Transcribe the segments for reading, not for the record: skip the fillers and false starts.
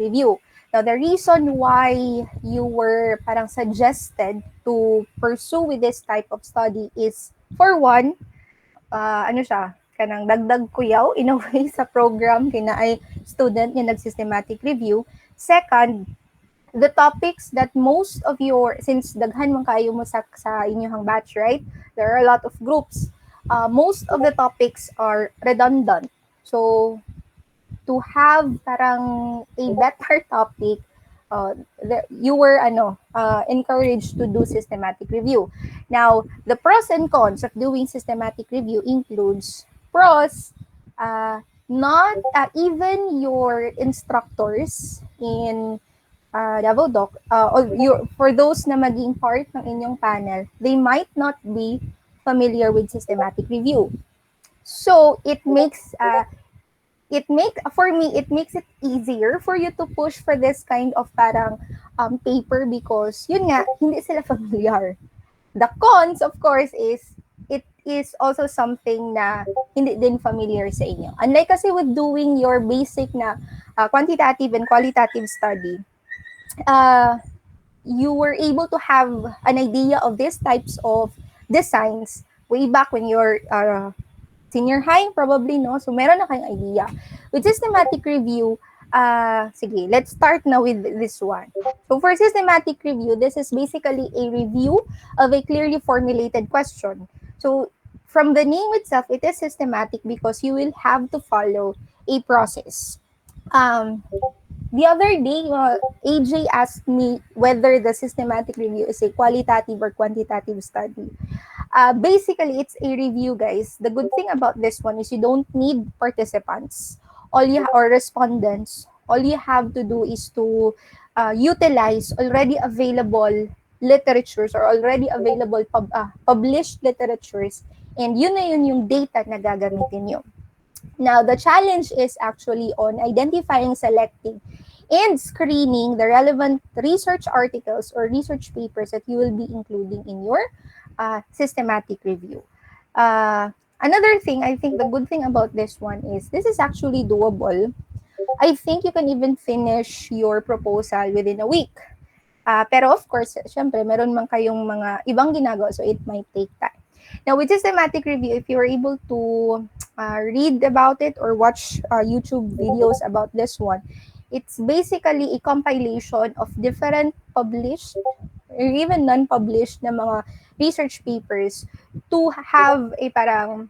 review. Now, the reason why you were parang suggested to pursue with this type of study is, for one, ano siya, kanang dagdag kuyaw in a way sa program kina ay student nga nag-systematic review. Second, the topics that most of your, since daghan man kayo mo sa inyong batch, right? There are a lot of groups. Most of the topics are redundant. So, to have parang a better topic, you were encouraged to do systematic review. Now, the pros and cons of doing systematic review includes pros, not even your instructors in Davao Doc, for those na maging part ng inyong panel, they might not be familiar with systematic review. So, for me, it makes it easier for you to push for this kind of parang paper because, yun nga, hindi sila familiar. The cons, of course, is it is also something na hindi din familiar sa inyo. Unlike kasi with doing your basic na quantitative and qualitative study, you were able to have an idea of these types of designs way back when you're senior high, probably, no? So, meron na kayong idea. With systematic review, sige, let's start now with this one. So, for systematic review, this is basically a review of a clearly formulated question. So, from the name itself, it is systematic because you will have to follow a process. The other day, AJ asked me whether the systematic review is a qualitative or quantitative study. Basically, it's a review, guys. The good thing about this one is you don't need participants or respondents. All you have to do is to utilize already available literatures or already available published literatures, and yun na yun yung data na gagamitin nyo. Now, the challenge is actually on identifying, selecting, and screening the relevant research articles or research papers that you will be including in your systematic review. Another thing, I think the good thing about this one is this is actually doable. I think you can even finish your proposal within a week. Pero of course, syempre, meron man kayong mga ibang ginagawa, so it might take time. Now, with systematic review, if you're able to read about it or watch YouTube videos about this one, it's basically a compilation of different published or even non-published na mga research papers to have a parang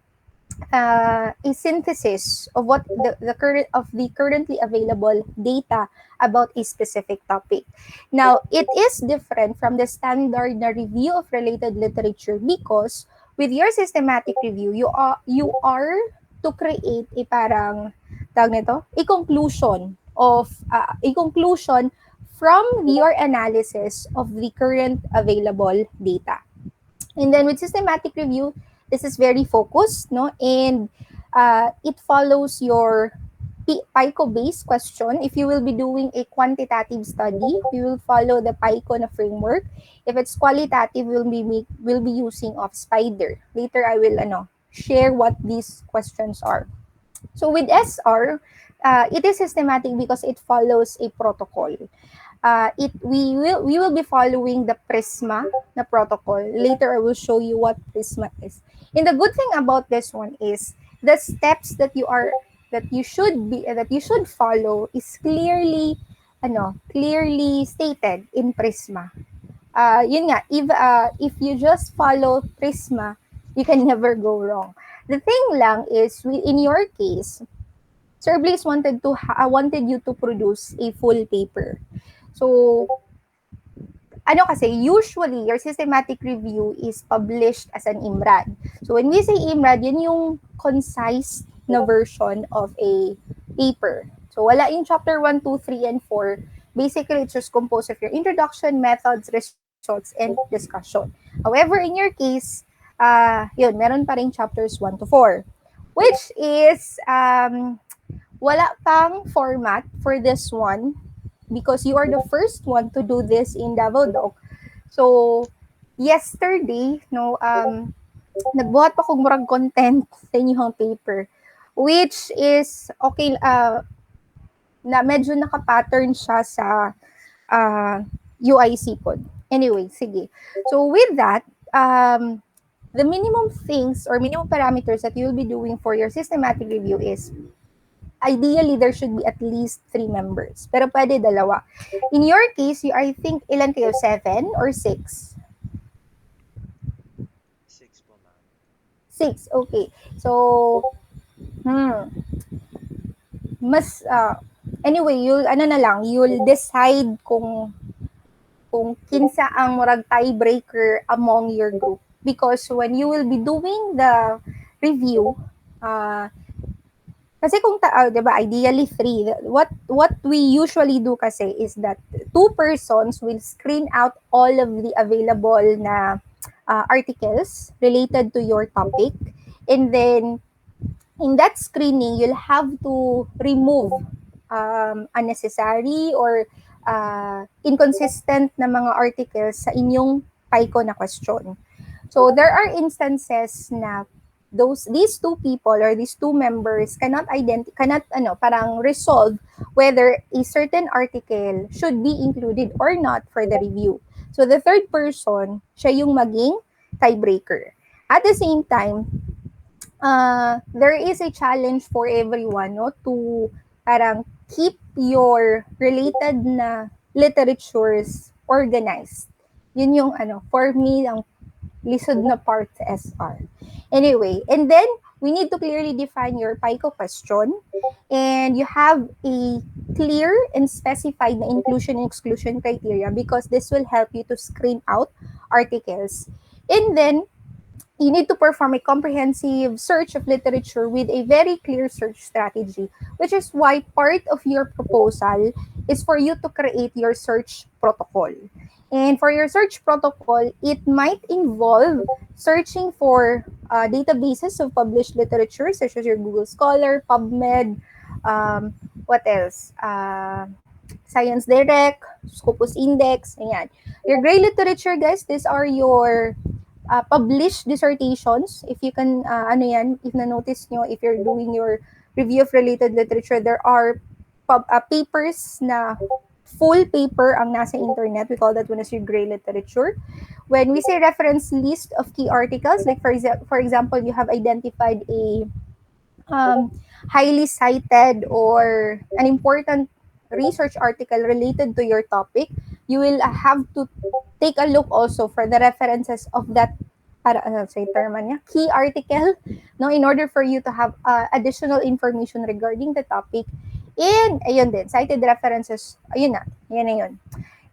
a synthesis of what the currently available data about a specific topic. Now, it is different from the standard na review of related literature because with your systematic review, you are to create a parang a conclusion from your analysis of the current available data. And then with systematic review, this is very focused, no? And it follows your PICO-based question. If you will be doing a quantitative study, you will follow the PICO na framework. If it's qualitative, we'll be using of SPIDER. Later, I will share what these questions are. So with SR, it is systematic because it follows a protocol. We will be following the PRISMA na protocol. Later, I will show you what PRISMA is. And the good thing about this one is the steps that you should follow is clearly stated in PRISMA. Yun nga, if you just follow PRISMA, you can never go wrong. The thing lang is, in your case, Sir Blaze wanted you to produce a full paper. So, kasi usually your systematic review is published as an IMRAD. So when we say IMRAD, yun yung concise na version of a paper. So wala yung chapter 1, 2, 3, and 4. Basically, it's just composed of your introduction, methods, results, and discussion. However, in your case, meron pa rin chapters 1 to 4, which is wala pang format for this one because you are the first one to do this in Davao Doc. So, yesterday, nagbuhat pa kong murag content sa inyong paper, which is, okay, na medyo naka-pattern siya sa UIC code. Anyway, sige. So with that, the minimum things or minimum parameters that you'll be doing for your systematic review is ideally there should be at least 3 members. Pero pwede dalawa. In your case, I think ilan kayo? 7 or 6? 6 po, ma'am. 6, okay. So, mas, anyway, you'll decide kung kinsa ang murag tiebreaker among your group. Because when you will be doing the review, kasi kung diba, ideally 3. What we usually do kasi is that 2 persons will screen out all of the available na articles related to your topic, and then in that screening, you'll have to remove unnecessary or inconsistent na mga articles sa inyong PICO na question. So there are instances na these 2 people or these 2 members cannot parang resolve whether a certain article should be included or not for the review. So the third person, siya yung maging tiebreaker. At the same time, there is a challenge for everyone, no, to parang keep your related na literatures organized. Yun yung for me ang lisod na part sa SR. Anyway, and then we need to clearly define your PICO question, and you have a clear and specified na inclusion and exclusion criteria because this will help you to screen out articles. And then you need to perform a comprehensive search of literature with a very clear search strategy, which is why part of your proposal is for you to create your search protocol. And for your search protocol, it might involve searching for databases of published literature, such as your Google Scholar, PubMed, what else? Science Direct, Scopus Index, ayan. Your gray literature, guys, these are your published dissertations. If you can, if na-notice nyo, if you're doing your review of related literature, there are papers na full paper ang nasa internet. We call that one as your gray literature. When we say reference list of key articles, like for example, you have identified a highly cited or an important research article related to your topic, you will have to take a look also for the references of that key article, no, in order for you to have additional information regarding the topic. And ayun din, cited references, ayun na yun.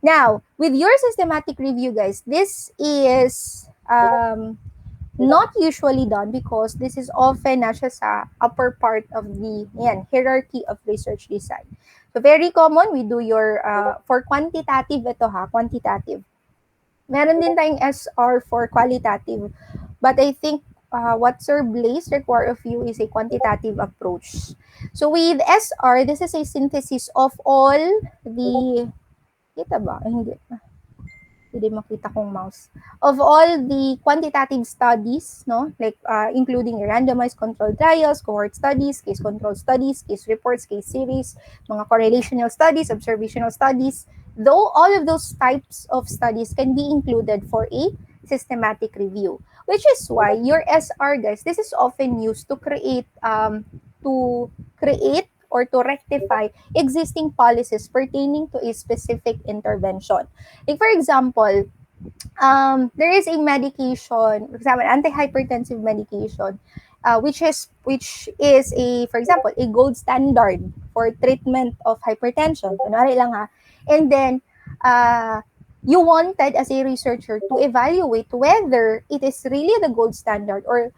Now, with your systematic review, guys, this is not usually done because this is often nasa sa upper part of the hierarchy of research design. So very common, we do your, for quantitative, quantitative. Meron din tayong SR for qualitative. But I think what Sir Blaze require of you is a quantitative approach. So with SR, this is a synthesis of all the, kita ba? Hindi makita kong mouse. Of all the quantitative studies, no? Like including randomized controlled trials, cohort studies, case control studies, case reports, case series, mga correlational studies, observational studies. Though all of those types of studies can be included for a systematic review, which is why your SR, guys, this is often used to create or to rectify existing policies pertaining to a specific intervention. Like for example, there is a medication, for example, antihypertensive medication, which is a, for example, a gold standard for treatment of hypertension. Kunwari lang ha. And then, you wanted as a researcher to evaluate whether it is really the gold standard or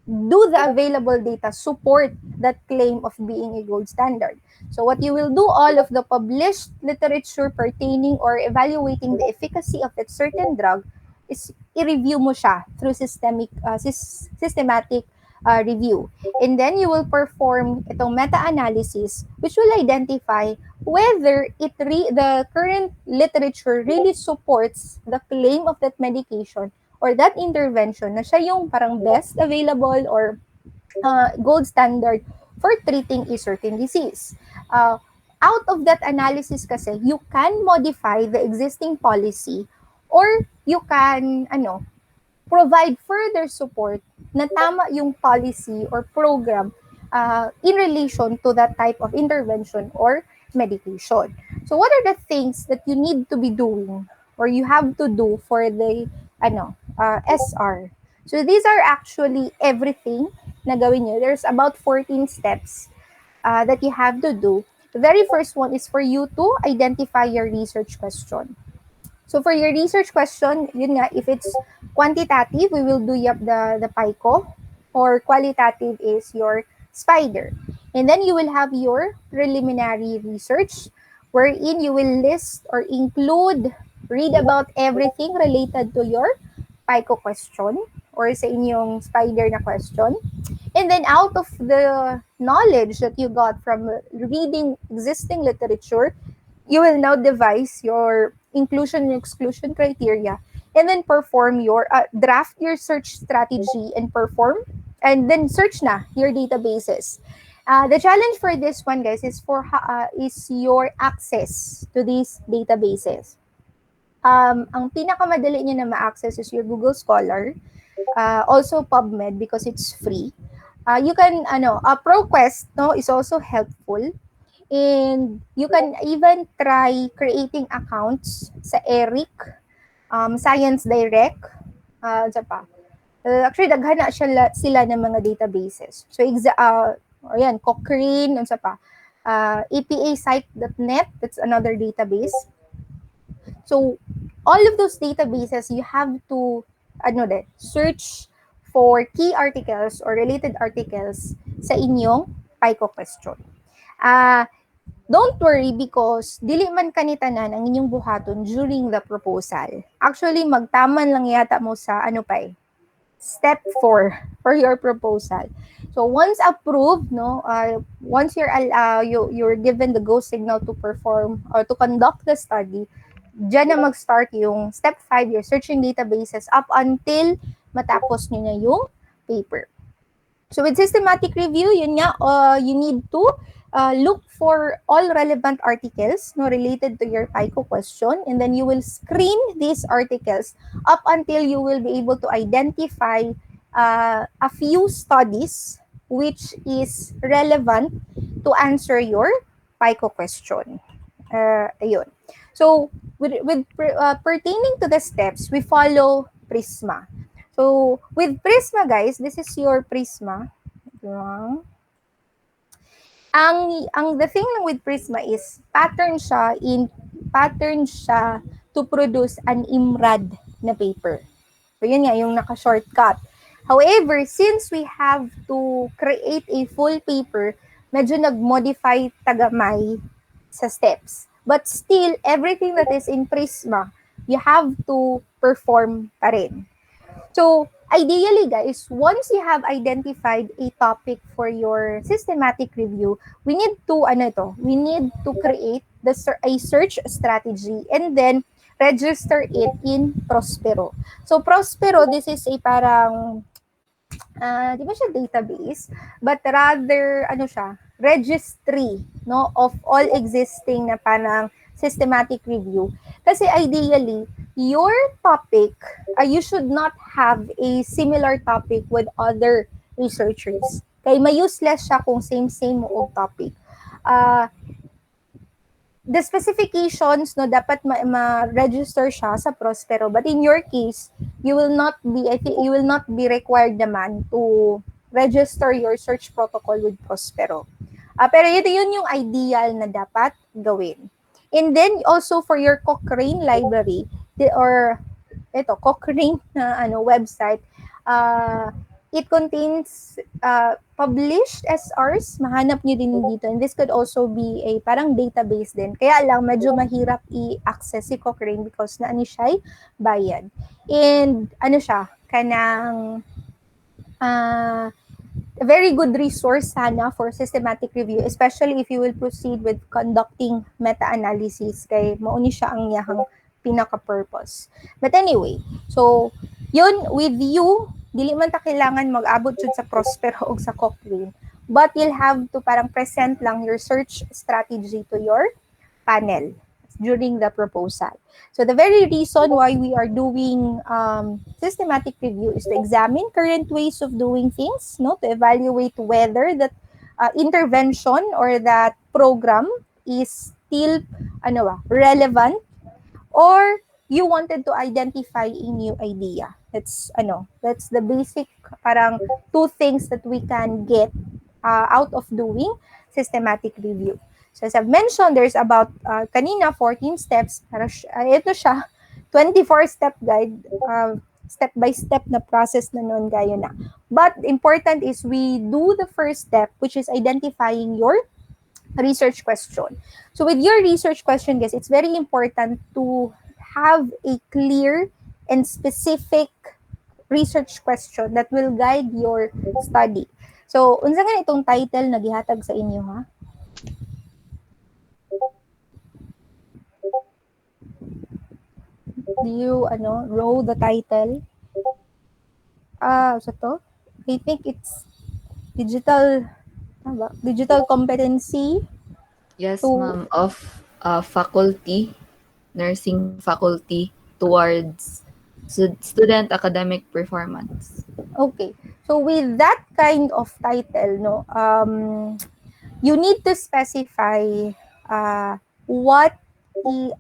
do the available data support that claim of being a gold standard? So what you will do, all of the published literature pertaining or evaluating the efficacy of that certain drug is i-review mo siya through systematic review. And then you will perform itong meta-analysis, which will identify whether the current literature really supports the claim of that medication or that intervention na siya yung parang best available or gold standard for treating a certain disease. Out of that analysis kasi, you can modify the existing policy or you can provide further support na tama yung policy or program in relation to that type of intervention or medication. So what are the things that you need to be doing or you have to do for the SR? So these are actually everything na gawin nyo. There's about 14 steps that you have to do. The very first one is for you to identify your research question. So for your research question, yun nga, if it's quantitative, we will do the PICO, or qualitative is your spider. And then you will have your preliminary research, wherein you will list or include, read about everything related to your PICO question or sa inyong spider na question. And then out of the knowledge that you got from reading existing literature, you will now devise your inclusion and exclusion criteria and then perform your draft your search strategy and perform and then search na your databases. The challenge for this one, guys, is your access to these databases. Ang pinakamadali niyo na ma-access is your Google Scholar, also PubMed because it's free. You can ProQuest is also helpful. And you can even try creating accounts sa ERIC, Science Direct, actually, daghan na sila ng mga databases. So, Cochrane, apasite.net, that's another database. So, all of those databases, you have to search for key articles or related articles sa inyong PICO question. Don't worry because dili man kanitanan ang inyong buhaton during the proposal. Actually, magtaman lang yata mo sa step 4 for your proposal. So once approved, once you're given the go signal to perform or to conduct the study, diyan na mag-start yung step 5, your searching databases up until matapos niyo na yung paper. So with systematic review, yun nga, you need to look for all relevant articles related to your PICO question, and then you will screen these articles up until you will be able to identify a few studies which is relevant to answer your PICO question. Ayun. So pertaining to the steps, we follow Prisma. So with Prisma, guys, this is your Prisma. The thing lang with Prisma is pattern siya to produce an IMRAD na paper. So yun nga, yung naka-shortcut. However, since we have to create a full paper, medyo nag-modify tagamay sa steps. But still, everything that is in Prisma, you have to perform pa rin. So, ideally, guys, once you have identified a topic for your systematic review, we need to create a search strategy and then register it in Prospero. So, Prospero, this is a parang, di ba siya database, but rather, registry, of all existing na parang systematic review. Kasi ideally, your topic, you should not have a similar topic with other researchers. Kaya may useless siya kung same o topic. The specifications, dapat ma-register siya sa Prospero. But in your case, you will not be required naman to register your search protocol with Prospero. Pero yun yung ideal na dapat gawin. And then also for your Cochrane library Cochrane website, it contains published SRs, mahanap niyo din dito. And this could also be a parang database din. Kaya lang medyo mahirap i-access si Cochrane because siya bayad. And kanang a very good resource sana for systematic review, especially if you will proceed with conducting meta-analysis kay mauni siya ang yahang pinaka-purpose. But anyway, so yun, with you, dili man ta kailangan mag-abot jud sa Prospero o sa Cochrane. but you'll have to parang present lang your search strategy to your panel during the proposal. So the very reason why we are doing systematic review is to examine current ways of doing things, no, to evaluate whether that intervention or that program is still relevant, or you wanted to identify a new idea. That's the basic parang two things that we can get out of doing systematic review. So as I've mentioned, there's about kanina 14 steps. Para ito siya 24-step guide, step by step na process na noon gayo na. But important is we do the first step, which is identifying your research question. So with your research question, guys, it's very important to have a clear and specific research question that will guide your study. So, unsa nga itong title na gihatag sa inyo, ha? Do you, row the title? So to? I think it's digital, digital competency Yes, to, ma'am, of faculty, nursing faculty towards student academic performance. okay. So with that kind of title, no, you need to specify what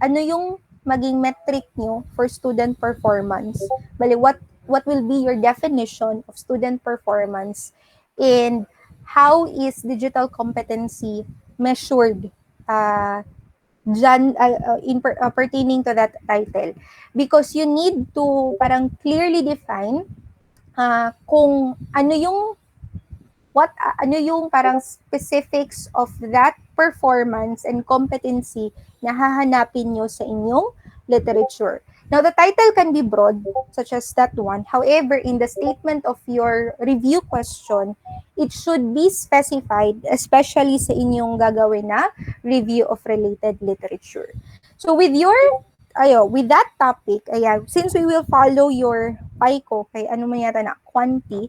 ano yung maging metric nyo for student performance. Bali, what will be your definition of student performance, and how is digital competency measured pertaining to that title, because you need to parang clearly define kung ano yung parang specifics of that performance and competency na hahanapin nyo sa inyong literature. Now, the title can be broad, such as that one. However, in the statement of your review question, it should be specified, especially sa inyong gagawin na review of related literature. So, with that topic, since we will follow your PICO, kay ano man yata na, quanti,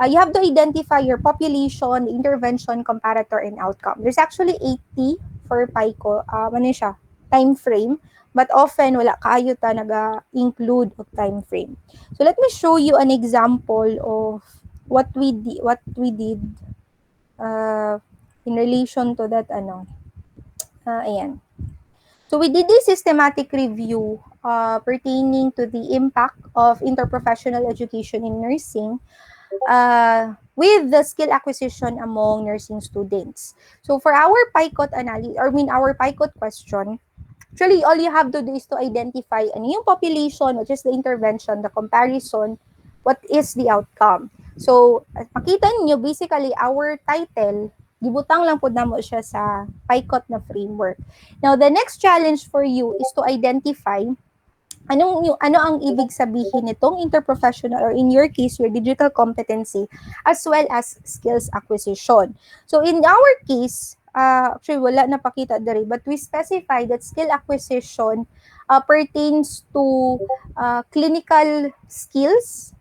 you have to identify your population, intervention, comparator, and outcome. There's actually 80 for PICO. Ano siya? Time frame. But often, wala kayo ta naga-include of time frame. So let me show you an example of what we did uh, in relation to that ayan. So we did a systematic review pertaining to the impact of interprofessional education in nursing with the skill acquisition among nursing students. So for our PICOT analysis, our PICOT question, actually all you have to do is to identify ano yung population, which is the intervention, the comparison, what is the outcome. So makita niyo basically our title, gibutang lang po namo siya sa PICOT na framework. Now the next challenge for you is to identify ano ang ibig sabihin nitong interprofessional, or in your case your digital competency, as well as skills acquisition. So in our case, actually wala napakita dere, but we specify that skill acquisition pertains to clinical skills,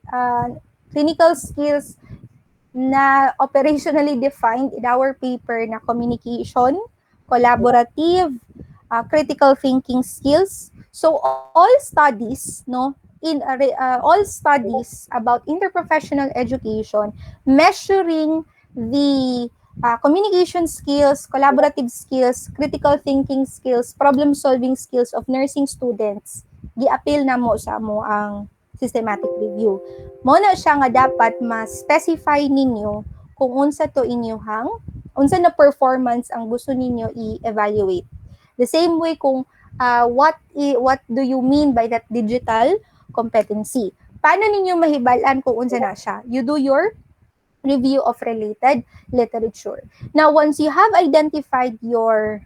uh, clinical skills na operationally defined in our paper na communication, collaborative, critical thinking skills. So all studies, no, all studies about interprofessional education measuring the communication skills, collaborative skills, critical thinking skills, problem solving skills of nursing students, gi-appeal na mo sa mo ang systematic review. Mo na siya nga dapat ma-specify ninyo kung unsa na performance ang gusto ninyo i-evaluate. The same way kung what do you mean by that digital competency. Paano ninyo mahibalan kung unsa na siya? You do your review of related literature. Now, once you have identified your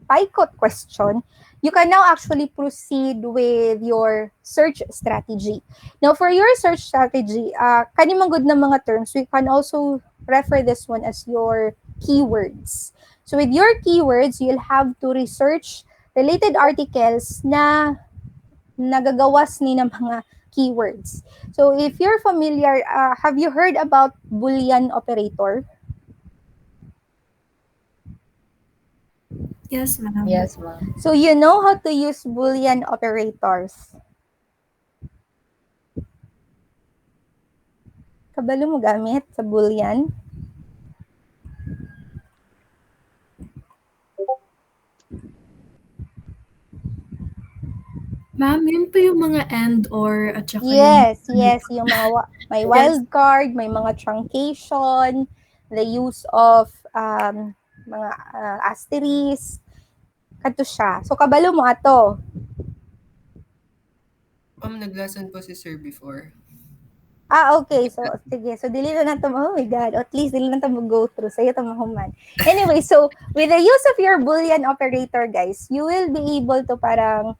PICOT question, you can now actually proceed with your search strategy. Now, for your search strategy, kanimang good na mga terms, we can also refer this one as your keywords. So with your keywords, you'll have to research related articles na nagagawas ni ng mga keywords. So if you're familiar, have you heard about Boolean operator? Yes, ma'am. Yes, ma'am. So you know how to use Boolean operators. Kabalo mo gamit sa Boolean? Ma'am, yun po yung mga and or at saka yung Yes, yes, yung mga may yes. wildcard, may mga truncation, the use of mga asterisk, kadto siya. So kabalo mo ato. Naglasan po si sir before. Okay. So, sige. So, dili na nato, oh my God, at least dili na nato mag-go through. Sa'yo ito mahuman. Anyway, so, with the use of your Boolean operator, guys, you will be able to parang,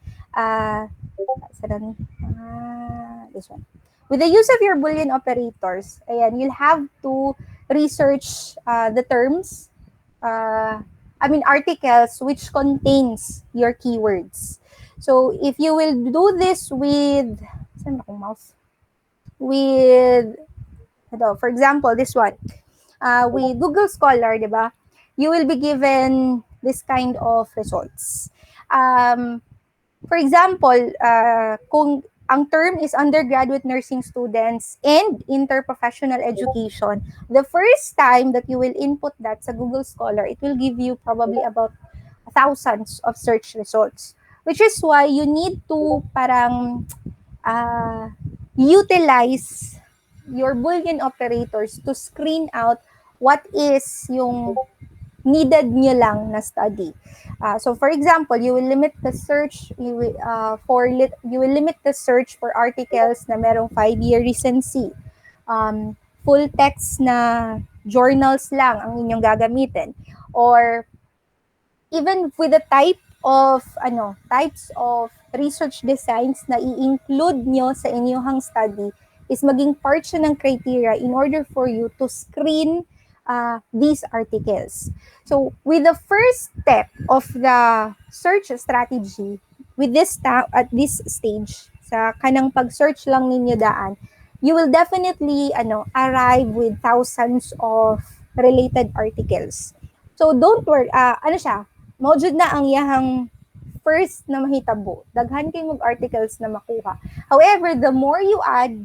this one. With the use of your Boolean operators, ayan, you'll have to research the terms, articles which contains your keywords. So, if you will do this with, saan ba akong mouse? With, for example, this one, with Google Scholar, di ba? You will be given this kind of results. For example, kung ang term is undergraduate nursing students and interprofessional education, the first time that you will input that sa Google Scholar, it will give you probably about thousands of search results. Which is why you need to parang uh, utilize your Boolean operators to screen out what is yung needed nyo lang na study. So for example, you will limit the search you will limit the search for articles na merong 5-year recency. Full text na journals lang ang inyong gagamitin, or even with the types of research designs na i-include nyo sa inyong study is maging part siya ng criteria in order for you to screen these articles. So, with the first step of the search strategy, at this stage, sa kanang pag-search lang ninyo daan, you will definitely arrive with thousands of related articles. So, don't worry, ano siya, mao jud na ang iyahang first na mahitabo. Daghan kay mong articles na makuha. However, the more you add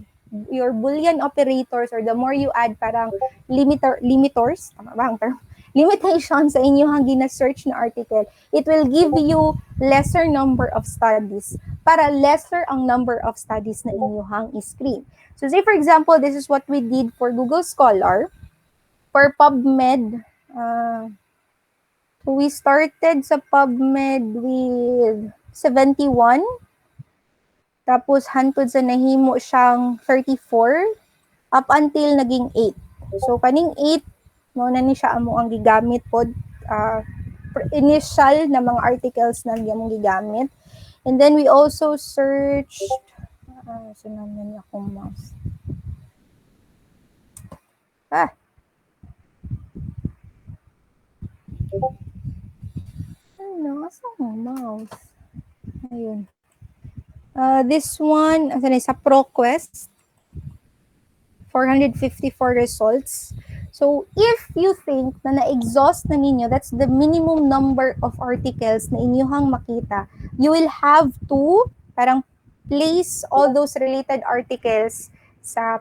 your Boolean operators, or the more you add parang limiters, tama ba ang term? Limitation sa inyong gina-search na article, it will give you lesser number of studies para lesser ang number of studies na inyong screen. So say for example, this is what we did for Google Scholar. For PubMed, we started sa PubMed with 71. Tapos, hantod sa nahimo siyang 34 up until naging 8. So, kaning 8, mo na ni siya amo ang gigamit pod. Initial na mga articles na among gigamit. And then, we also searched, sunanan niya akong mouse. Ano, asang mouse? Ayun. This one, sa ProQuest, 454 results. So, if you think na na-exhaust na ninyo, that's the minimum number of articles na inyong makita, you will have to parang place all those related articles sa,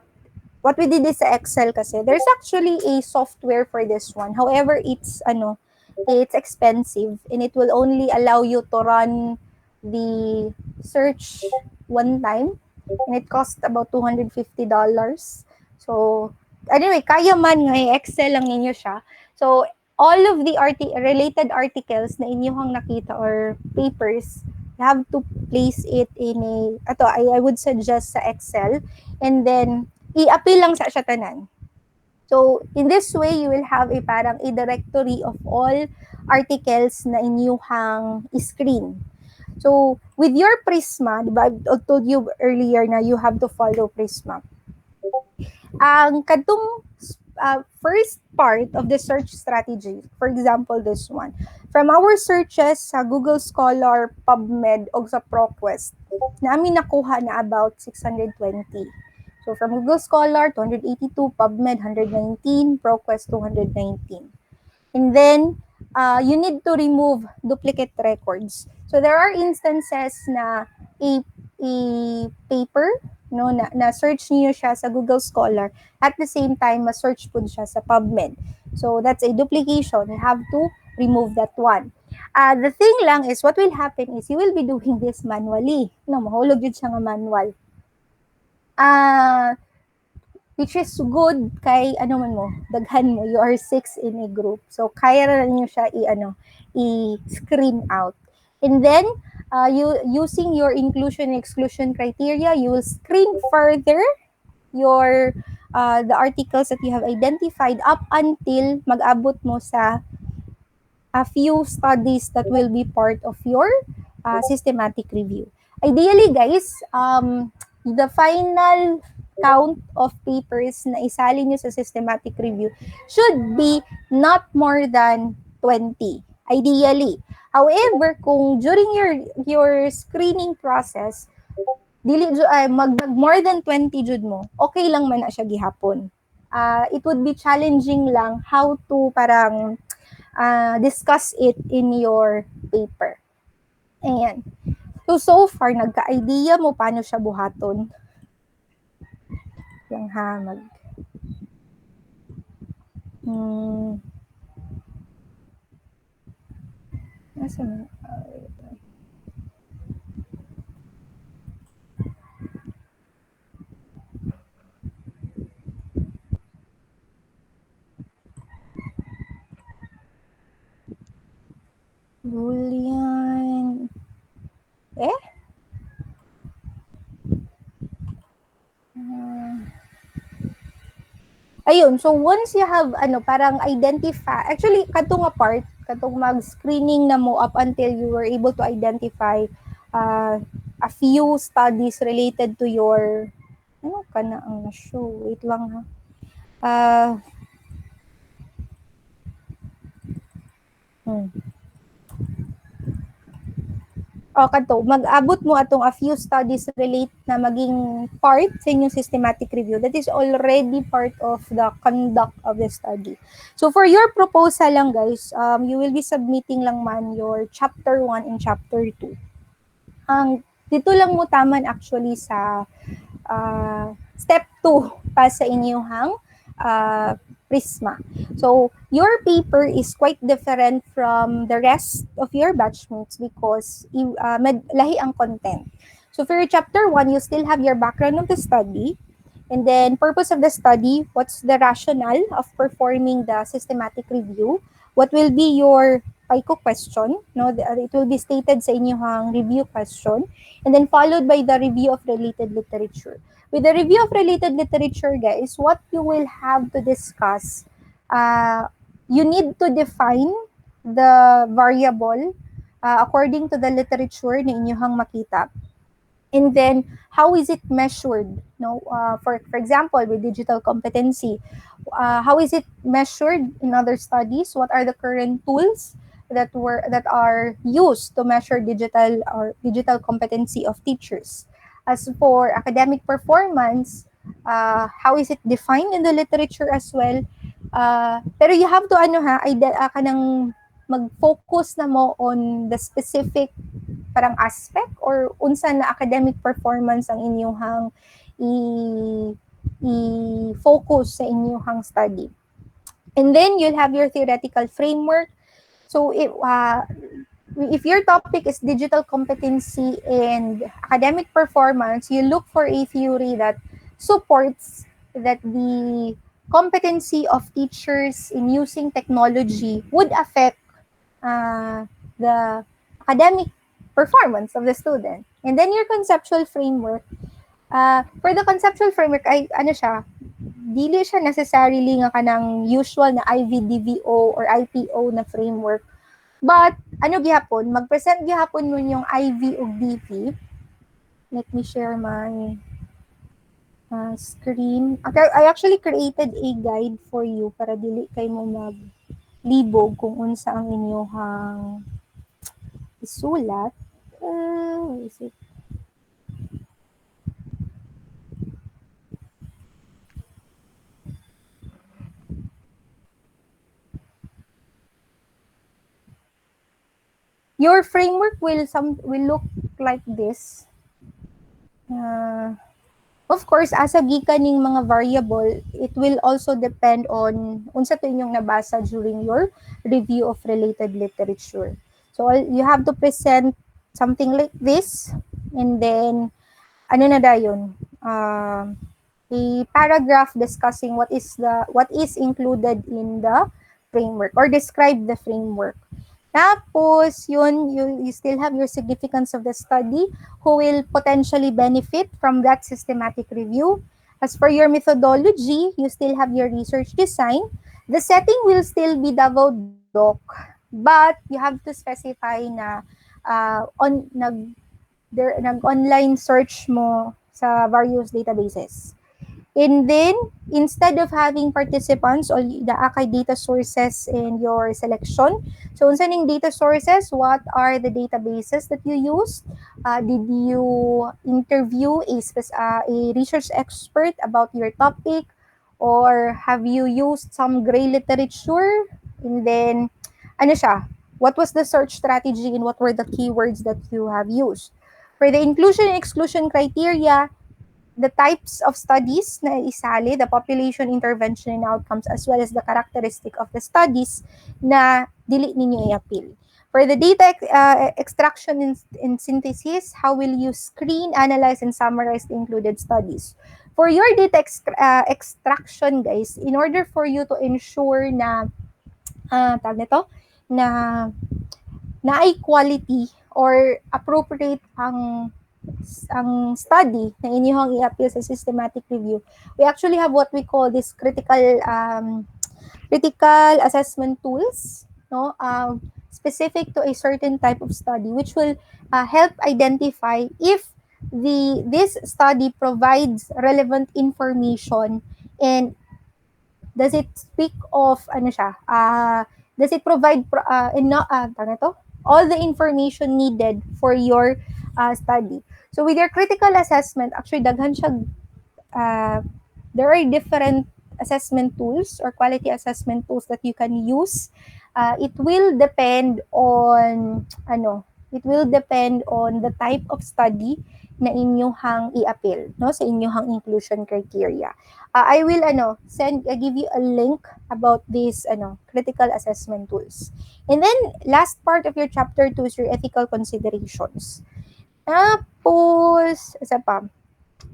what we did is sa Excel kasi. There's actually a software for this one. However, it's expensive and it will only allow you to run the search one time, and it costs about $250. So, anyway, kaya man nga i-Excel lang ninyo siya. So, all of the related articles na inyong nakita or papers, you have to place it in I would suggest sa Excel, and then i-appeal lang sa siya tanan. So, in this way, you will have a directory of all articles na inyong screen. So, with your Prisma, diba, I told you earlier na you have to follow Prisma. Ang kadtong first part of the search strategy, for example, this one, from our searches sa Google Scholar, PubMed, o sa ProQuest, namin nakuha na about 620. So, from Google Scholar, 282, PubMed, 119, ProQuest, 219. And then, you need to remove duplicate records. So there are instances na a, a paper no na search niyo siya sa Google Scholar at the same time ma-search po siya sa PubMed. So that's a duplication. You have to remove that one. The thing lang is what will happen is you will be doing this manually. No, mahulog yun siya nga manual. Which is good kay ano man mo, daghan mo, you are 6 in a group. So kaya na niyo siya i-screen out. And then you using your inclusion and exclusion criteria, you will screen further your the articles that you have identified up until mag-abot mo sa a few studies that will be part of your systematic review. Ideally, guys, the final count of papers na isali nyo sa systematic review should be not more than 20. Ideally. However, kung during your screening process, mag more than 20 jud mo, okay lang man na siya gihapon. It would be challenging lang how to parang discuss it in your paper. Ayan. So far, nagka-idea mo paano siya buhaton. Lang ha, nasa mo? Julian. Ayun, so once you have parang identify, actually katong nga part, katong mag-screening na mo up until you were able to identify a few studies related to your ano ka na ang na-show, wait lang ha. Kadto mag-abot mo atong a few studies relate na maging part sa inyong systematic review. That is already part of the conduct of the study. So for your proposal lang guys, you will be submitting lang man your chapter 1 and chapter 2. Dito lang mo taman actually sa step 2 pa sa inyong Prisma. So, your paper is quite different from the rest of your batchmates because lahi ang content. So, for your chapter 1, you still have your background of the study, and then purpose of the study, what's the rationale of performing the systematic review, what will be your PICO question, no? It will be stated sa inyong review question, and then followed by the review of related literature. With the review of related literature, guys, what you will have to discuss, you need to define the variable according to the literature na inyong makita. And then, how is it measured? No, for example, with digital competency, how is it measured in other studies? What are the current tools that are used to measure digital competency of teachers? As for academic performance, how is it defined in the literature as well? Pero you have to kanang mag-focus na mo on the specific parang aspect or unsa na academic performance ang inyong i-focus sa inyong study. And then you'll have your theoretical framework. So if your topic is digital competency and academic performance, you look for a theory that supports that the competency of teachers in using technology would affect the academic performance of the student. And then your conceptual framework, for the conceptual framework, ay dili siya necessarily nga kanang usual na IVDVO or IPO na framework. But, gihapon, mag-present gihapon mo yung IV o DP. Let me share my screen. I actually created a guide for you para dili kay mo maglibog kung unsa ang inyong isulat. Where is it? Your framework will look like this. Of course, asa gikan mga variable, it will also depend on unsa to inyong nabasa during your review of related literature. So you have to present something like this, and then ano na dayon? A paragraph discussing what is included in the framework or describe the framework. Tapos, you still have your significance of the study, who will potentially benefit from that systematic review. As for your methodology, you still have your research design. The setting will still be Davao Doc, but you have to specify na nag-online search mo sa various databases. And then, instead of having participants or the akay data sources in your selection, so unsa ning data sources, what are the databases that you use? Did you interview a research expert about your topic? Or have you used some gray literature? And then, ano siya? What was the search strategy and what were the keywords that you have used? For the inclusion and exclusion criteria, the types of studies na isali, the population intervention and outcomes, as well as the characteristic of the studies na dili ninyo i-appeal. For the data extraction and synthesis, how will you screen, analyze, and summarize the included studies? For your data extraction, guys, in order for you to ensure na, tawag nito, na ay quality or appropriate ang study na inyong i-appeal sa systematic review, we actually have what we call this critical assessment tools, no, specific to a certain type of study, which will help identify if this study provides relevant information, and does it speak of ano siya, does it provide all the information needed for your study. So with your critical assessment, actually daghan siya, there are different assessment tools or quality assessment tools that you can use. It will depend on the type of study na inyong i-appeal, no, sa inyong inclusion criteria. I will give you a link about these critical assessment tools. And then last part of your chapter 2 is your ethical considerations. Tapos, isa pa.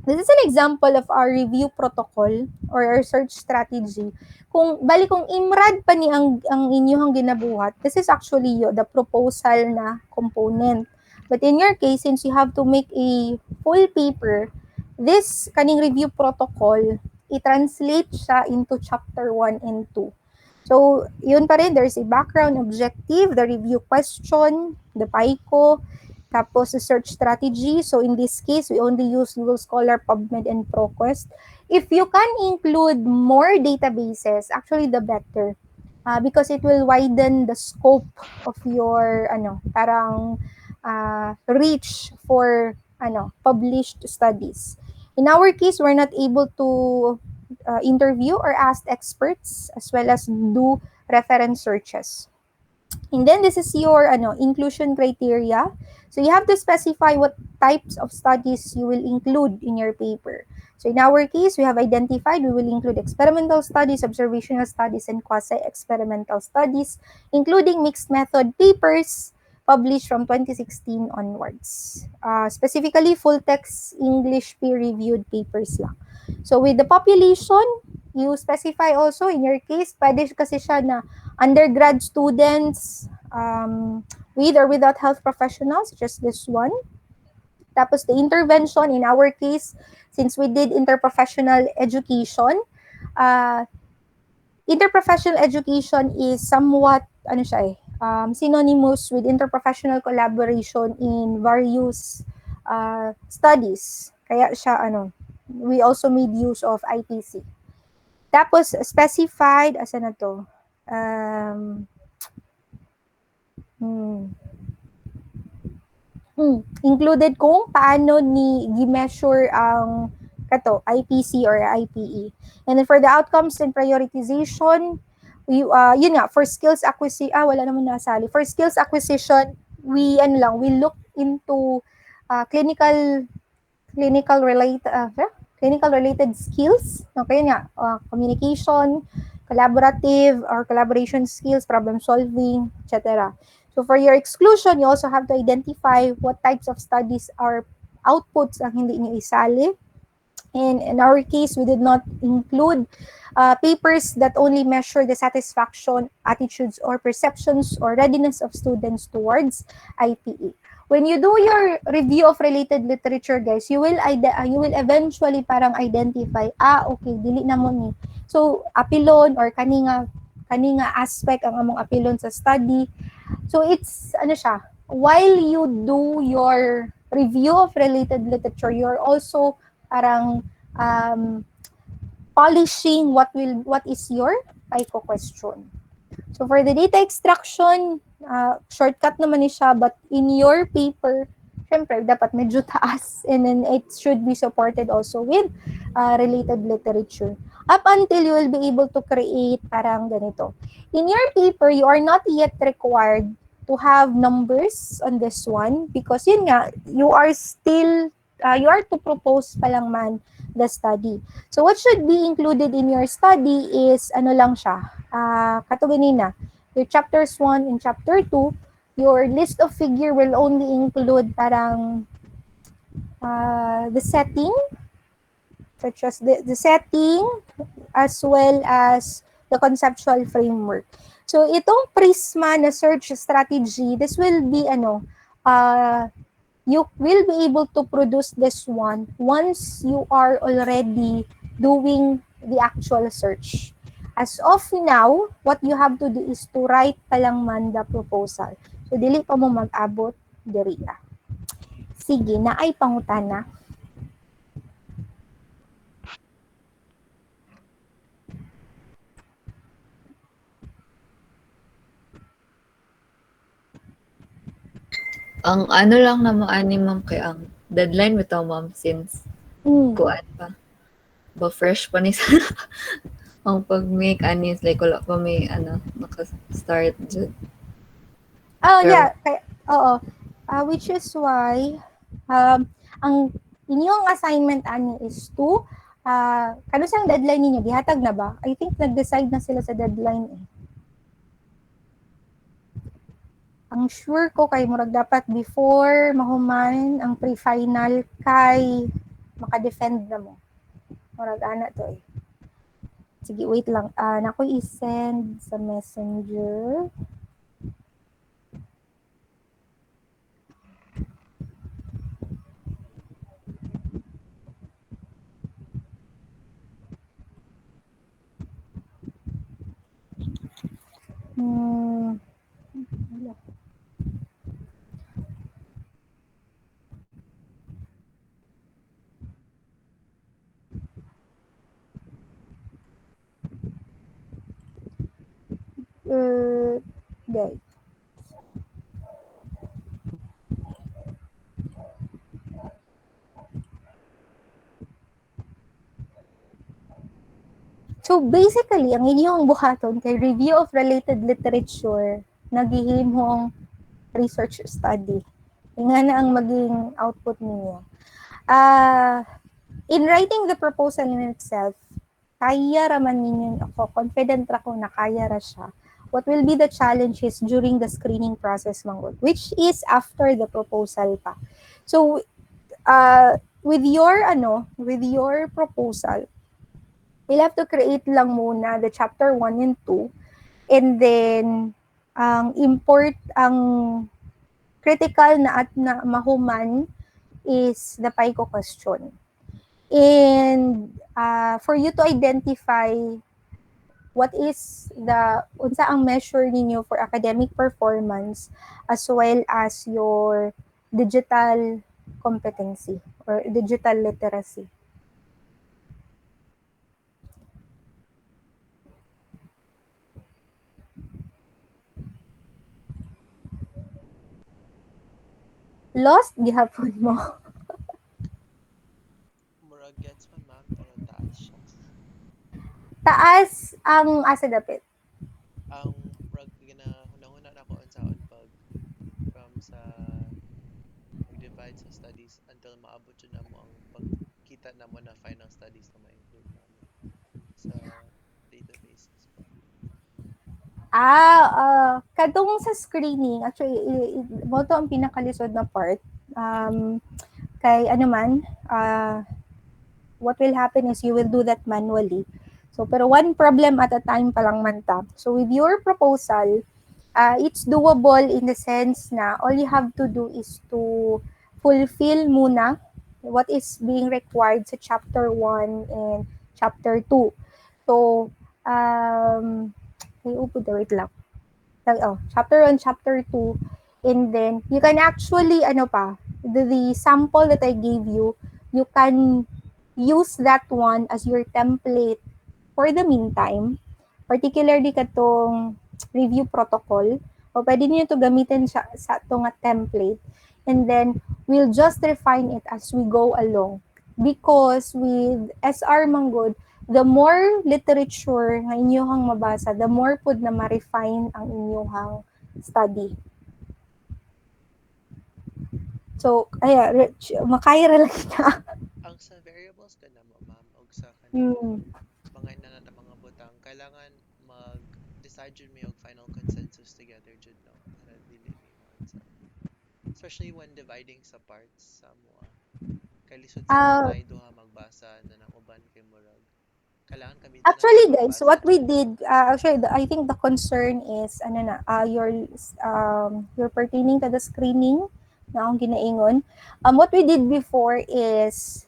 This is an example of our review protocol or our search strategy. Kung imrad pa ni ang inyong ginabuhat, this is actually the proposal na component. But in your case, since you have to make a full paper, this kaning review protocol, i-translate siya into chapter 1 and 2. So, yun pa rin, there's a background objective, the review question, the PICO, tapos the search strategy. So, in this case, we only use Google Scholar, PubMed, and ProQuest. If you can include more databases, actually the better. Because it will widen the scope of your reach for published studies. In our case, we're not able to interview or ask experts as well as do reference searches. And then this is your inclusion criteria. So you have to specify what types of studies you will include in your paper. So in our case, we have identified we will include experimental studies, observational studies, and quasi-experimental studies, including mixed method papers published from 2016 onwards. Specifically, full text English peer-reviewed papers lang. So with the population, you specify also in your case, pwede kasi siya na undergrad students with or without health professionals, such as this one. Tapos the intervention, in our case, since we did interprofessional education, interprofessional education is somewhat, synonymous with interprofessional collaboration in various studies. Kaya siya, we also made use of IPC. Tapos, specified, asa na to? Included kung paano ni gi-measure ang IPC or IPE. And then for the outcomes and prioritization, yun nga, for skills acquisition, wala naman nasali. For skills acquisition, we look into clinical clinical related clinical related skills. Okay nga, communication, collaborative or collaboration skills, problem solving, etc. So for your exclusion, you also have to identify what types of studies or outputs ang hindi niyo isali. And in our case, we did not include papers that only measure the satisfaction, attitudes, or perceptions or readiness of students towards IPE. When you do your review of related literature, guys, you will eventually parang identify, okay, dili na mo ni. So, apilon or kaninga aspect ang among apilon sa study. So, it's, ano siya, while you do your review of related literature, you're also parang polishing what is your FICO question. So for the data extraction, shortcut naman ni siya, but in your paper, syempre, dapat medyo taas. And then it should be supported also with related literature. Up until you will be able to create parang ganito. In your paper, you are not yet required to have numbers on this one because yun nga, you are to propose pa lang man the study. So what should be included in your study is ano lang siya, kato ganina, your chapters 1 and chapter 2, your list of figure will only include parang the setting, such as the setting, as well as the conceptual framework. So itong Prisma na search strategy, this will be you will be able to produce this one once you are already doing the actual search. As of now, what you have to do is to write pa lang man the proposal. So, dili pa mo mag-abot diri. Sige, naay pangutana. Ang ano lang naman ani ma'am kay ang deadline bitaw ma'am since kuan pa. Ba fresh pa ni sa ang pag-make ani is like wala pa may ano naka-start jud. Oh, Pero yeah. Oo. Which is why, ang inyong assignment ani is to, kano siyang deadline ninyo? Gihatag na ba? I think nag-decide na sila sa deadline eh. Ang sure ko kay murag dapat before mahuman ang pre-final kay maka-defend na mo. Murag ana to eh. Sige, wait lang. Nako i-send sa messenger. Wala. Guys. So basically, ang inyong buhaton kay review of related literature, naghihimong research study. Nga na ang maging output ninyo. In writing the proposal in itself, kaya raman ninyo ako, confident ako na kaya ra siya. What will be the challenges during the screening process, manggod, which is after the proposal pa. So, with your proposal, we'll have to create lang muna the chapter 1 and 2, and then ang critical na at na mahuman is the PICO question. And for you to identify what is unsa ang measure ninyo for academic performance as well as your digital competency or digital literacy. Lost gihapon mo. Murag gets man ma'am, pero taas siya. Taas ang asa dapit. Ang murag hunahuna na ko unsaon pag from sa mag-divide sa studies until maabot yun na mo ang pagkita na mo na final studies na ma-include na mo sa databases ba. Kadung sa screening, actually, mo to ang pinakalisod na part. Kay ano man, what will happen is you will do that manually. So, pero one problem at a time pa lang man ta. So, with your proposal, it's doable in the sense na all you have to do is to fulfill muna what is being required sa chapter 1 and chapter 2. So, ay, upo wait lang. Chapter 1, chapter 2, and then you can actually, the sample that I gave you, you can use that one as your template for the meantime, particularly katong review protocol, o pwede niyo to gamitin sa ito nga template, and then we'll just refine it as we go along. Because with SR Manggod, the more literature nga inyong mabasa, the more pud na ma-refine ang inyong study. So, makaya ra lang na. Ang sa variables ka na mo, ma'am, o sa kanang Hmm. mga inana na mga butang, kailangan mag-decide jud mi og final consensus together jud no para dili mi mo sa especially when dividing sa parts sa mo kay lisod sa kung Uh, tayo duha magbasa na ng uban kay murag kailangan kami tanan Actually, tayo guys, magbasa what we jud. did, I think the concern is, your pertaining to the screening na akong ginaingon. What we did before is,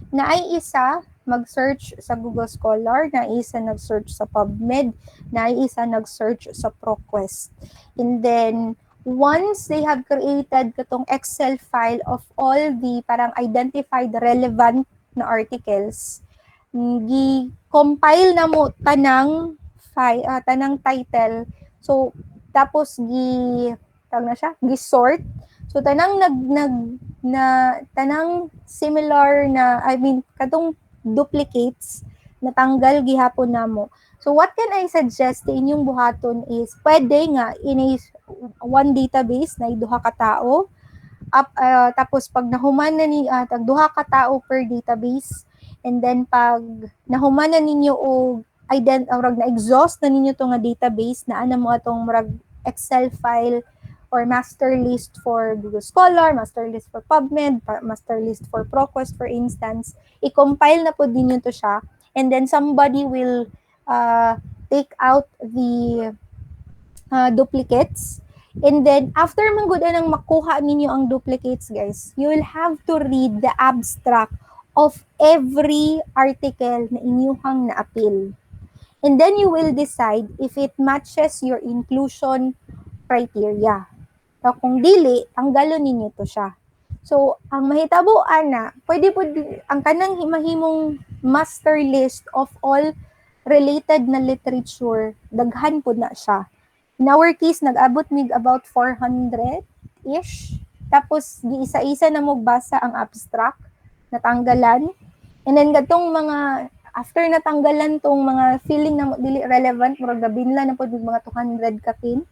naay isa mag-search sa Google Scholar, naay isa nag-search sa PubMed, naay isa nag-search sa ProQuest. And then, once they have created katong Excel file of all the parang identified relevant na articles, gi-compile na mo tanang title. So tapos tawag na siya, gi-sort. So tanang tanang similar na, I mean katong duplicates natanggal gihapon namo. So what can I suggest sa inyong buhaton is pwede nga in one database na duha ka tao, tapos pag nahuman na ni tag duha ka tao per database, and then pag nahuman na ninyo o na-exhaust na ninyo to nga database na ana mo atong murag Excel file or master list for Google Scholar, master list for PubMed, master list for ProQuest for instance, i-compile na po ninyo to siya, and then somebody will take out the duplicates. And then, after manggod nang makuha ninyo ang duplicates, guys, you will have to read the abstract of every article na inyong na-appeal. And then you will decide if it matches your inclusion criteria. So, kung dili, tanggalon ninyo to siya. So, ang mahitabuan na, pwede po, ang kanang mahimong master list of all related na literature, daghan po na siya. In our case, nag-abot mig about 400-ish. Tapos, giisa-isa na mo basa ang abstract, natanggalan. And then, gatong mga, after natanggalan tong mga feeling na dili relevant, murag gabinla na po mga 200 kapin.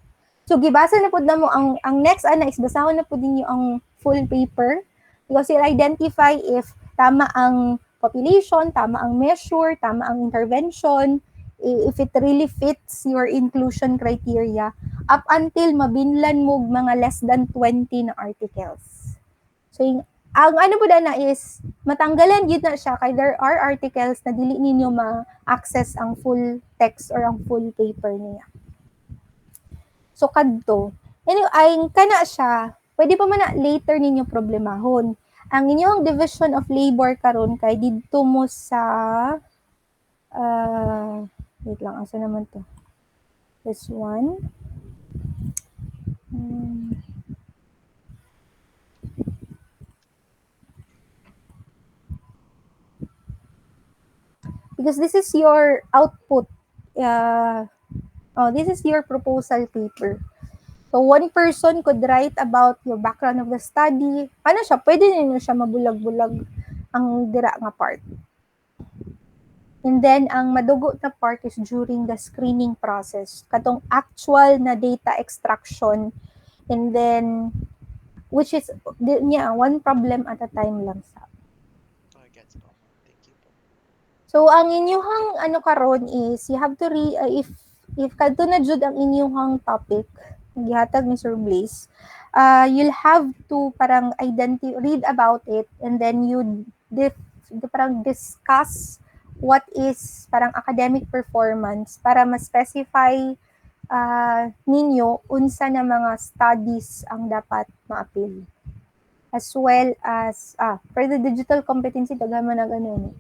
So, gibasa na po na mo, ang next is basahon na po din ang full paper. Because you'll identify if tama ang population, tama ang measure, tama ang intervention, if it really fits your inclusion criteria, up until mabinlan mo mga less than 20 na articles. So, ang ano po na is, matanggalan yun na siya kay there are articles na dili ninyo ma-access ang full text or ang full paper niya. So, kadto. Anyway, ay kana siya, pwede pa man na later ninyo problemahon. Ang inyong division of labor karon kay didto mo sa wait lang, asa naman to? This one. Because this is your output. This is your proposal paper. So, one person could write about your background of the study. Ano siya? Pwede ninyo siya mabulag-bulag ang dira nga part. And then, ang madugo na part is during the screening process. Katong actual na data extraction And then, which is, one problem at a time lang sa. Oh, gets po, ma'am. Thank you po. So, ang inyuhang karon is, you have to if kadto na jud ang inyuhang topic, gihatag ni Sir Blaze, you'll have to parang read about it, and then you parang discuss what is parang academic performance para ma-specify ninyo unsa na mga studies ang dapat ma-appeal. As well as for the digital competency, daghan man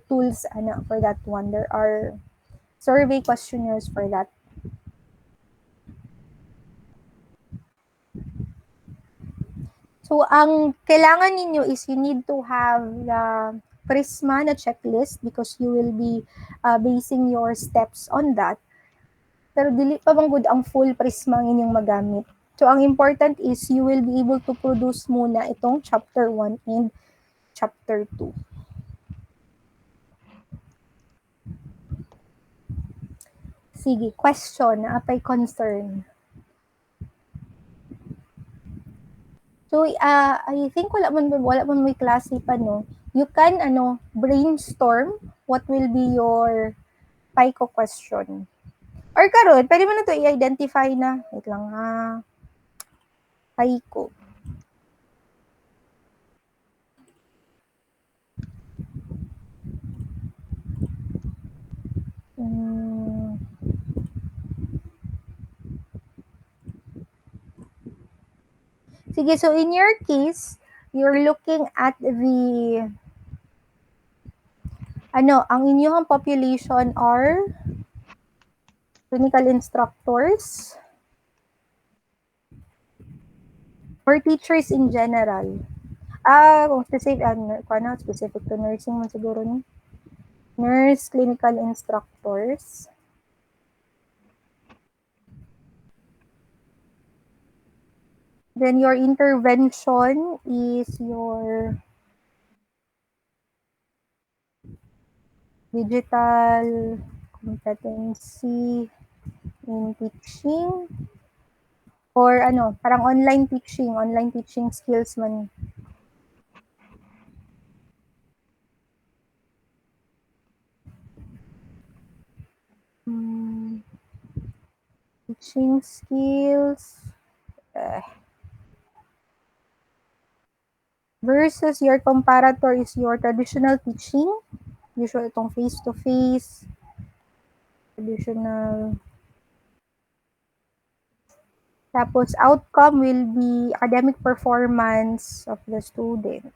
tools for that one. There are survey questionnaires for that. So ang kailangan ninyo is you need to have the Prisma na checklist because you will be basing your steps on that. Pero dili pa bang good ang full Prisma ang inyong magamit. So ang important is you will be able to produce muna itong chapter 1 and chapter 2. Sige, question, apay concern. So, I think wala man may klase pa, no? You can, brainstorm what will be your PICO question. Or karon, pwede mo na to i-identify na. Wait lang ha. PICO. Sige, so in your case, you're looking at the ang inyong population are clinical instructors or teachers in general. Kung specific to nursing man siguro ni. Nurse, clinical instructors. Then your intervention is your digital competency in teaching or parang online teaching skills man. Teaching skills versus your comparator is your traditional teaching, usually itong face-to-face, traditional. Tapos outcome will be academic performance of the student.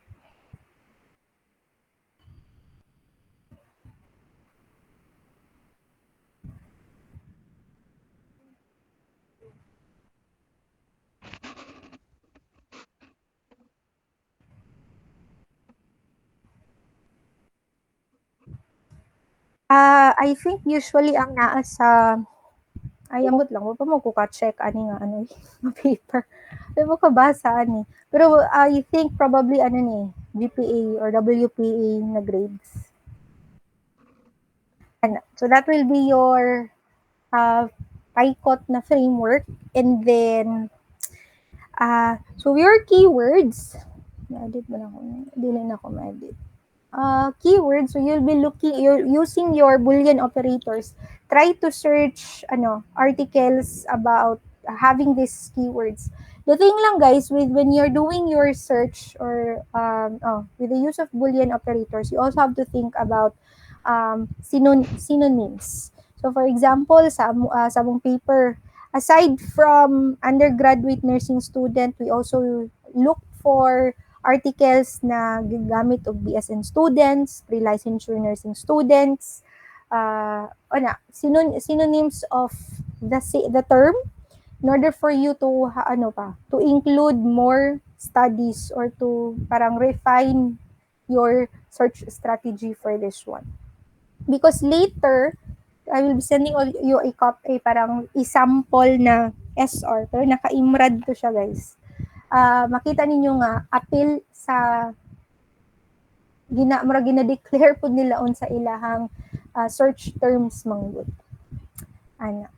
I think usually ang naa sa ambot lang wa pa mo ko ka-check ani nga paper. Di mo ka basa ani. Pero I think probably GPA or WPA na grades. So that will be your PICOT na framework, and then so your keywords, na-edit ba na ako? Dili na ako ma-edit. Keywords, so you're using your Boolean operators. Try to search articles about having these keywords. The thing lang guys, when you're doing your search or with the use of Boolean operators, you also have to think about synonyms. So for example, sa mong paper, aside from undergraduate nursing student, we also look for articles na gigamit og BSN students, pre-licensure nursing students, synonyms of the term in order for you to to include more studies or to parang refine your search strategy for this one. Because later, I will be sending you a copy, parang i-sample na SR, pero naka-imrad to siya guys. Makita ninyo nga, appeal sa gina-declare po nila sa ilahang search terms manggod. Ana.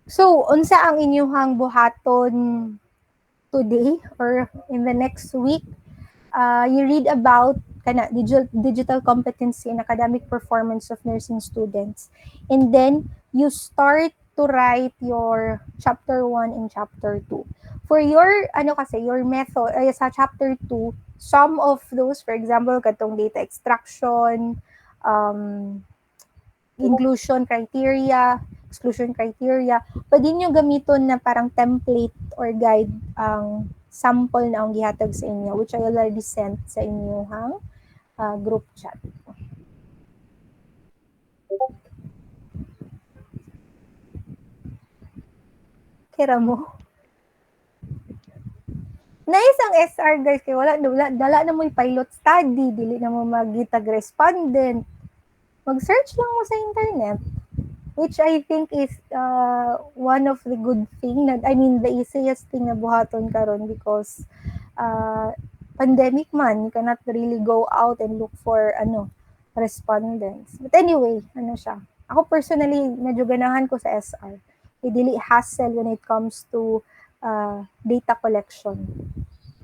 So, unsa ang inyuhang buhaton today or in the next week? You read about kana digital competency and academic performance of nursing students, and then you start to write your chapter 1 and chapter 2 for your ano kasi your method ay sa chapter 2. Some of those, for example, katong data extraction, um, inclusion criteria, exclusion criteria, pwede nyo gamiton na parang template or guide ang sample na ang gihatag sa inyo, which I already sent sa inyong group chat. Kira mo? Nice ang SR guys, kay dala na mo pilot study, dili na mo magitag respondent. Mag-search lang mo sa internet, which I think is one of the good thing na, I mean the easiest thing na buhaton karon because pandemic man, you cannot really go out and look for respondents. But anyway, ano siya. Ako personally, medyo ganahan ko sa SR. Dili hassle when it comes to data collection.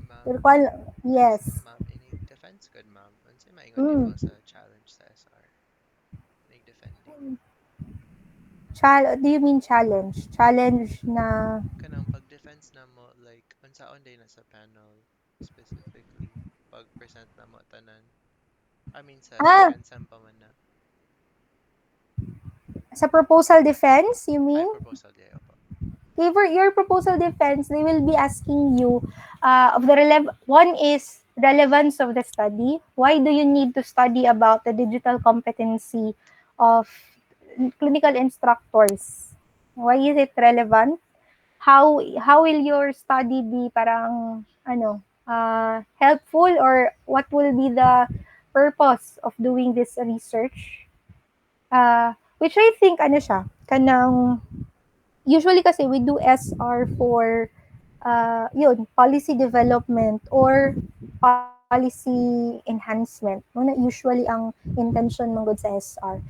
Ma'am, Pero yes. ma'am, inig defense good, ma'am. Unsay maingon nimo Mm. sa challenge sa SR? Inig defending. Do you mean challenge? Challenge na Kanang pag-defense na mo, like, unsaon day na sa panel, specifically, pag-present na mo tanan. I mean, sa ah, second sem pa man na. sa proposal defense, you Ay, mean? proposal, yeah, opo. Okay, for your proposal defense, they will be asking you of the one is relevance of the study. Why do you need to study about the digital competency of clinical instructors? Why is it relevant? How will your study be parang helpful, or what will be the purpose of doing this research? Which I think ano siya, kanang usually kasi we do SR for yun, policy development or policy enhancement. No, na usually ang intention mong sa SR.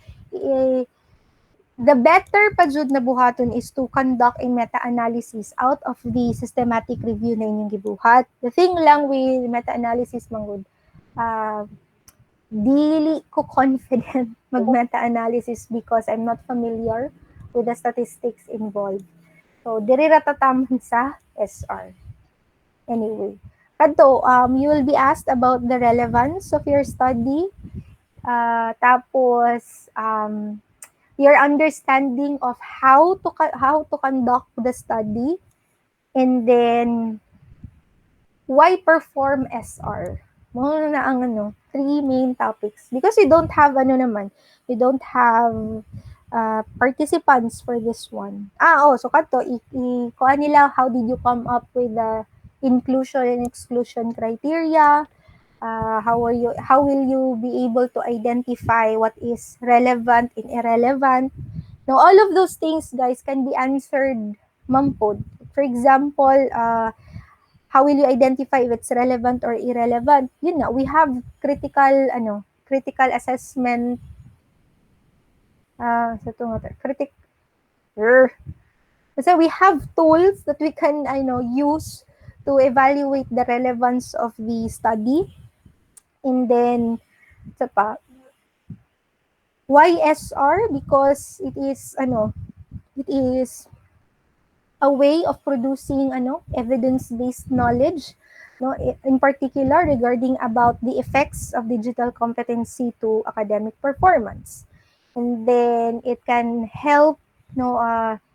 The better pa jud na buhaton is to conduct a meta-analysis out of the systematic review na inyong gibuhat. The thing lang with meta-analysis mangod, dili ko confident mag meta-analysis because I'm not familiar with the statistics involved. So, diri ratataman sa SR. Anyway, kadto, you will be asked about the relevance of your study. Tapos, your understanding of how to conduct the study, and then why perform SR. Mo na ang three main topics because we don't have participants for this one. So kato kuan nila, how did you come up with the inclusion and exclusion criteria? How will you be able to identify what is relevant and irrelevant? Now, all of those things, guys, can be answered mampod. For example, how will you identify if it's relevant or irrelevant? Yun nga, we have critical assessment, sa ito nga, so we have tools that we can, use to evaluate the relevance of the study. And then, sa pa, why SR? Because it is a way of producing evidence-based knowledge, no, in particular regarding about the effects of digital competency to academic performance. And then it can help, no,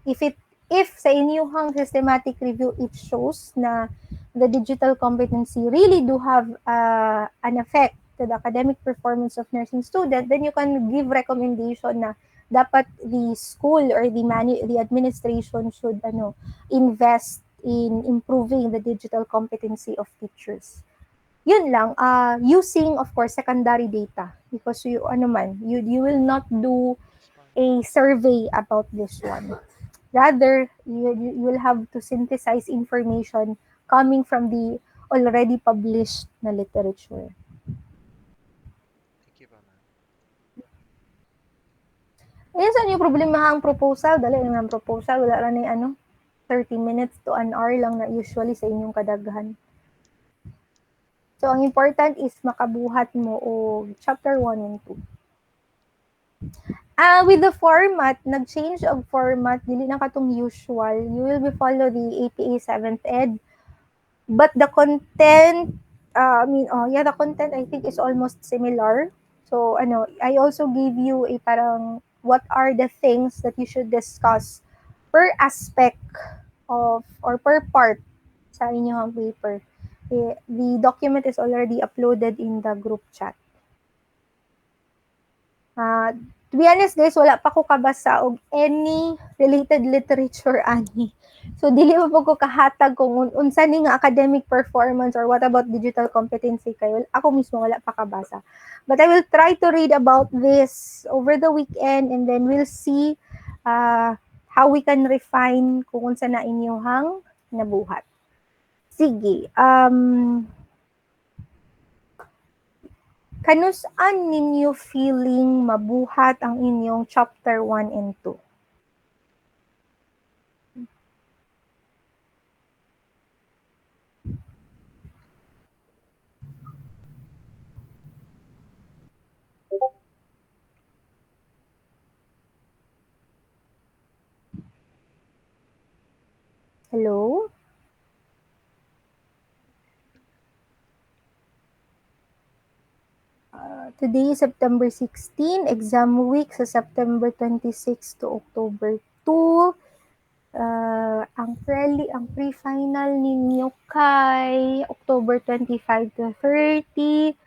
if sa inyong systematic review it shows na the digital competency really do have an effect to the academic performance of nursing student, then you can give recommendation na dapat the school or the administration should invest in improving the digital competency of teachers. Yun lang, using of course secondary data, because you will not do a survey about this one. Rather, you will have to synthesize information coming from the already published na literature. Thank you pa, ma'am. Ayan saan yung problema ang proposal. Dali lang ang proposal. Wala lang na ano, 30 minutes to an hour lang na usually sa inyong kadaghan. So, ang important is makabuhat mo o chapter 1 and 2. With the format, nag-change of format, dili na katong usual. You will be follow the APA 7th ed. But the content, the content I think is almost similar. So, I also gave you a parang what are the things that you should discuss per aspect of or per part sa inyong paper. The document is already uploaded in the group chat. To be honest guys, wala pa ko kabasa og any related literature ani. So dili mo ko kahatag kung unsa ni nga academic performance or what about digital competency kayo. Ako mismo wala pa kabasa. But I will try to read about this over the weekend and then we'll see how we can refine kung unsa na inyong nabuhat. Sige. Kanus-an ninyo feeling mabuhat ang inyong chapter 1 and 2? Hello? Today is September 16, exam week sa September 26 to October 2. Ang pre-final ninyo kay October 25 to 30.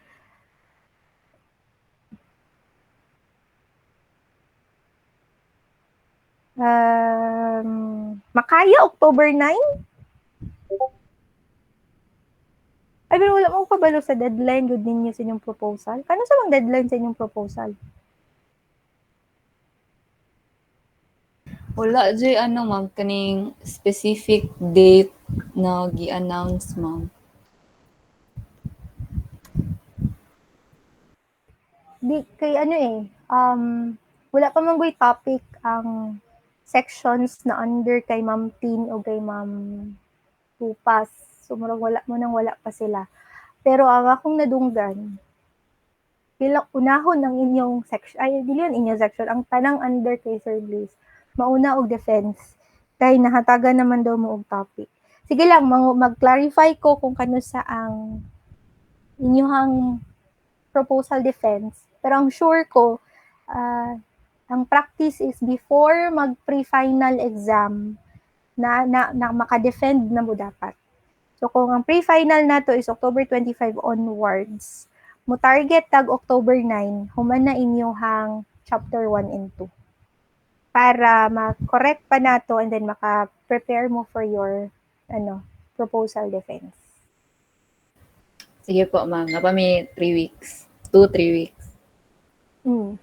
Makaya October 9? Ay, pero wala mo kabalo sa deadline good ninyo sa inyong proposal. Kano sa mga deadline sa inyong proposal? Wala jay ma'am kaning specific date na gi-announce ma'am. Di kay wala pa man topic ang sections na under kay Ma'am Tin o kay Ma'am Tupas. So murag wala pa sila. Pero ang akong nadunggan, bilang unahon ng inyong section, ay dili yan inyong section, ang tanang under kay Sir Blaze, mauna og defense. Kay nahatagan naman daw mo og topic. Sige lang, mag-clarify ko kung kano sa ang inyong proposal defense. Pero ang sure ko, ang practice is before mag pre-final exam na maka-defend na mo dapat. So kung ang pre-final nato is October 25 onwards, mo target tag October 9, human na inyong chapter 1 and 2. Para ma-correct pa nato and then maka-prepare mo for your proposal defense. Sige po ma'am, napa may 3 weeks. 2-3 weeks. 2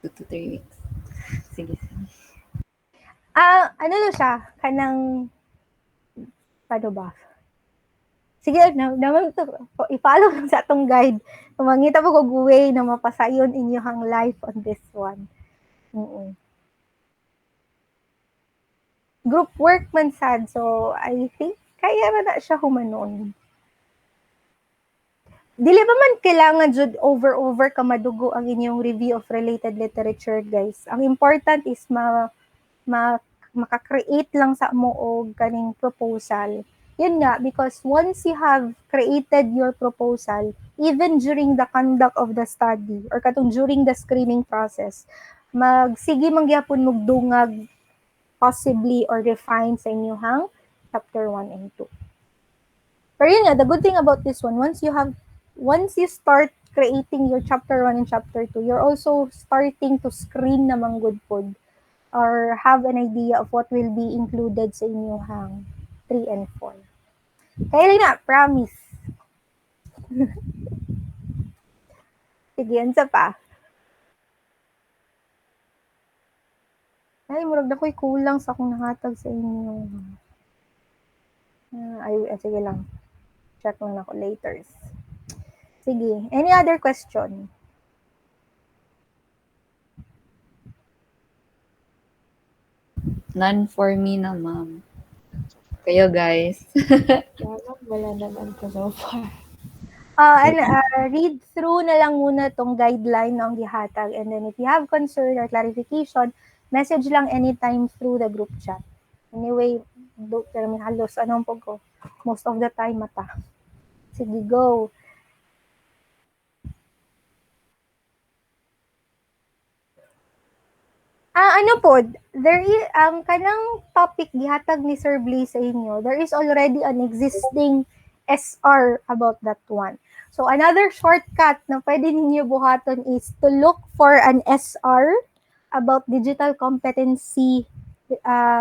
to 3 weeks. Sige. Ano na siya? Kanang, paano ba? Sige, naman to, i-follow lang sa atong guide. Mangita po kung way na mapasayon inyong life on this one. Group work man sad, so I think kaya na siya humanon. Dili ba man kailangan jud over ka madugo ang inyong review of related literature, guys. Ang important is maka-create lang sa mo og kaning proposal. Yun nga, because once you have created your proposal, even during the conduct of the study or katong during the screening process, magsige mangyapon mog dungag possibly or refine sa inyong chapter 1 and 2. Pero yun nga, the good thing about this one, once you start creating your chapter 1 and chapter 2, you're also starting to screen namang good pod or have an idea of what will be included sa inyong 3 and 4. Kaya na, promise. Sige, yan sa pa. Ay, murag na ko'y kulang sa akong nahatag sa inyo. Sige lang. Check lang ako later. Sige, any other question? None for me na, ma'am. None so far. Kayo, guys. Wala naman po so far. Read through na lang muna tong guideline ng gihatag, and then if you have concern or clarification, message lang anytime through the group chat. Anyway, kami halos anong po ko, most of the time mata. Sige, go. Ano po, there is, kanang topic gihatag ni Sir Blaze sa inyo, there is already an existing SR about that one. So another shortcut na pwede ninyo buhaton is to look for an SR about digital competency,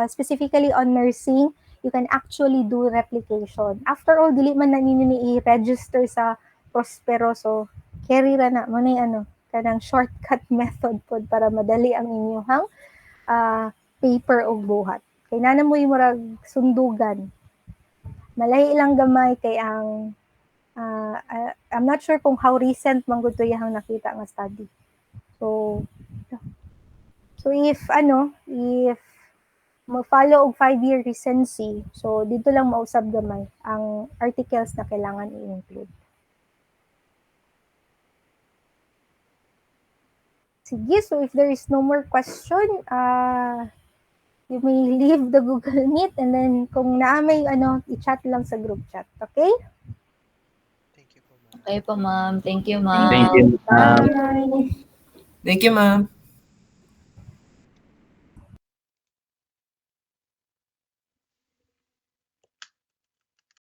specifically on nursing. You can actually do replication. After all, dili man na ninyo ni i-register sa Prospero, so carry ra na mo na kanang shortcut method pod para madali ang inyong paper o buhat. Kay nana mo yung murag sundugan. Malahi lang gamay kay ang I'm not sure kung how recent man gud to yang nakita nga study. So if if mo-follow og 5-year recency, so dito lang mausab gamay ang articles na kailangan i-include. Sige, so if there is no more question, you may leave the Google Meet, and then kung naamay i-chat lang sa group chat. Okay? Thank you po, ma'am. Okay po, ma'am. Thank you, ma'am. Thank you, ma'am. Bye. Thank you, ma'am.